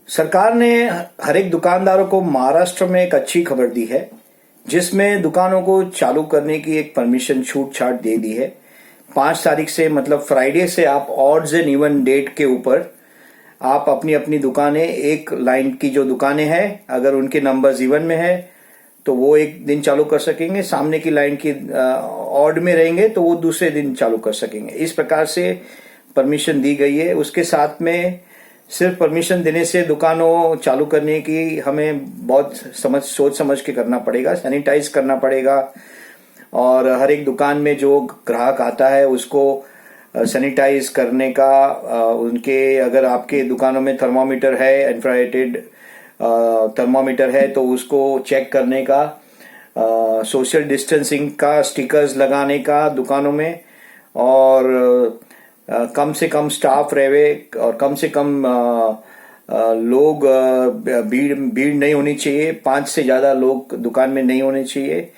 सरकार ने हर एक दुकानदारों को महाराष्ट्र में एक अच्छी खबर दी है, जिसमें दुकानों को चालू करने की एक परमिशन छूट छाट दे दी है। 5 तारीख से मतलब फ्राइडे से आप ऑड्स एंड इवन डेट के ऊपर आप अपनी अपनी दुकानें, एक लाइन की जो दुकानें हैं, अगर उनके नंबर्स इवन में है तो वो एक दिन चालू कर सकेंगे, सामने की लाइन की ऑड में रहेंगे तो वो दूसरे दिन चालू कर सकेंगे। इस प्रकार से परमिशन दी गई है। उसके साथ में सिर्फ परमिशन देने से दुकानों चालू करने की हमें बहुत सोच समझ के करना पड़ेगा, सैनिटाइज करना पड़ेगा और हर एक दुकान में जो ग्राहक आता है उसको सैनिटाइज करने का, उनके अगर आपके दुकानों में थर्मामीटर है, इंफ्रारेड थर्मामीटर है तो उसको चेक करने का, सोशल डिस्टेंसिंग का स्टिकर्स लगाने का दुकानों में, और कम से कम स्टाफ रहे और कम से कम लोग, भीड़ नहीं होनी चाहिए, 5 से ज्यादा लोग दुकान में नहीं होने चाहिए।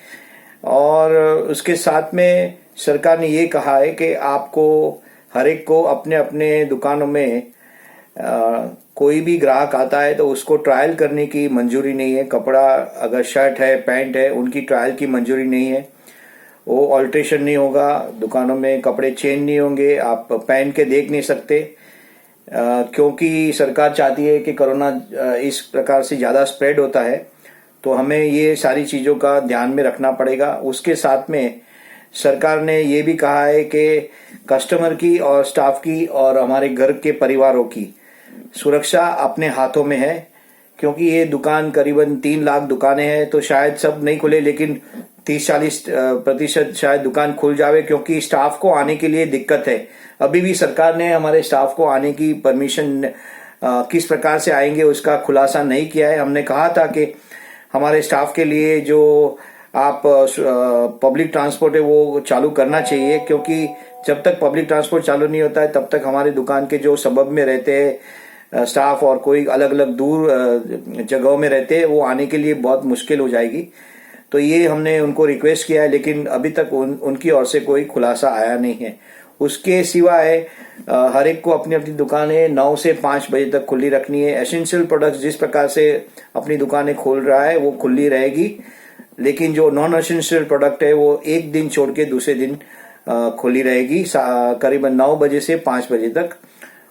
और उसके साथ में सरकार ने ये कहा है कि आपको हर एक को अपने अपने दुकानों में कोई भी ग्राहक आता है तो उसको ट्रायल करने की मंजूरी नहीं है। कपड़ा अगर शर्ट है, पैंट है, उनकी ट्रायल की मंजूरी नहीं है। वो ऑल्ट्रेशन नहीं होगा, दुकानों में कपड़े चेंज नहीं होंगे, आप पहन के देख नहीं सकते, क्योंकि सरकार चाहती है कि कोरोना इस प्रकार से ज्यादा स्प्रेड होता है, तो हमें ये सारी चीजों का ध्यान में रखना पड़ेगा। उसके साथ में सरकार ने ये भी कहा है कि कस्टमर की और स्टाफ की और हमारे घर के परिवारों की सुरक्षा अपने हाथों में है, क्योंकि ये दुकान करीबन 3 लाख दुकानें हैं, तो शायद सब नहीं खुले, लेकिन 30-40% शायद दुकान खुल जावे, क्योंकि स्टाफ को आने के लिए दिक्कत है। अभी भी सरकार ने हमारे स्टाफ को आने की परमिशन किस प्रकार से आएंगे उसका खुलासा नहीं किया है। हमने कहा था कि हमारे स्टाफ के लिए जो आप पब्लिक ट्रांसपोर्ट है वो चालू करना चाहिए, क्योंकि जब तक पब्लिक ट्रांसपोर्ट चालू नहीं होता है तब तक हमारे दुकान के जो सबब में रहते हैं स्टाफ और कोई अलग अलग दूर जगहों में रहते हैं, वो आने के लिए बहुत मुश्किल हो जाएगी। तो ये हमने उनको रिक्वेस्ट किया है, लेकिन अभी तक उनकी ओर से कोई खुलासा आया नहीं है। उसके सिवाय हर एक को अपनी अपनी दुकानें 9 से 5 बजे तक खुली रखनी है। एसेंशियल प्रोडक्ट्स जिस प्रकार से अपनी दुकानें खोल रहा है वो खुली रहेगी, लेकिन जो नॉन एसेंशियल प्रोडक्ट है वो एक दिन छोड़ के दूसरे दिन खुली रहेगी, करीबन 9 बजे से 5 बजे तक।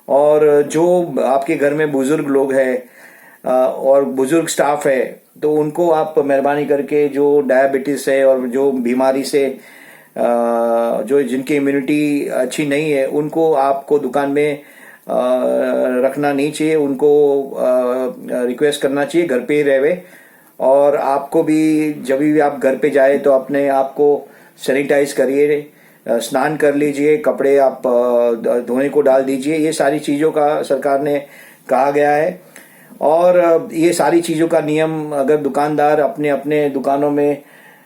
और जो आपके घर में बुजुर्ग लोग हैं और बुजुर्ग स्टाफ है तो उनको आप मेहरबानी करके, जो डायबिटीज है और जो बीमारी से जो जिनकी इम्यूनिटी अच्छी नहीं है, उनको आपको दुकान में रखना नहीं चाहिए, उनको रिक्वेस्ट करना चाहिए घर पे ही रहे। और आपको भी जब भी आप घर पे जाए तो अपने आप को सैनिटाइज करिए, स्नान कर लीजिए, कपड़े आप धोने को डाल दीजिए। ये सारी चीजों का सरकार ने कहा गया है। और ये सारी चीजों का नियम अगर दुकानदार अपने अपने दुकानों में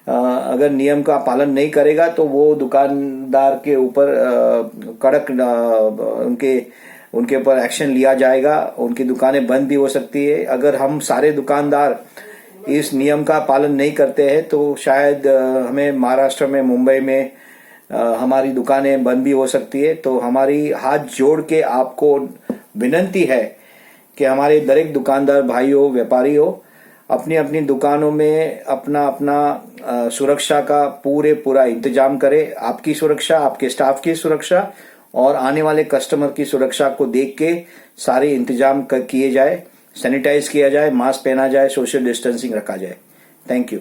अगर नियम का पालन नहीं करेगा तो वो दुकानदार के ऊपर कड़क उनके ऊपर एक्शन लिया जाएगा, उनकी दुकानें बंद भी हो सकती है। अगर हम सारे दुकानदार इस नियम का पालन नहीं करते हैं तो शायद हमें महाराष्ट्र में, मुंबई में हमारी दुकानें बंद भी हो सकती है। तो हमारी हाथ जोड़ के आपको विनंती है कि हमारे दरेक दुकानदार भाई हो, व्यापारी हो, अपनी अपनी दुकानों में अपना अपना सुरक्षा का पूरा इंतजाम करें। आपकी सुरक्षा, आपके स्टाफ की सुरक्षा और आने वाले कस्टमर की सुरक्षा को देख के सारे इंतजाम किए जाए, सैनिटाइज किया जाए, मास्क पहना जाए, सोशल डिस्टेंसिंग रखा जाए। Thank you.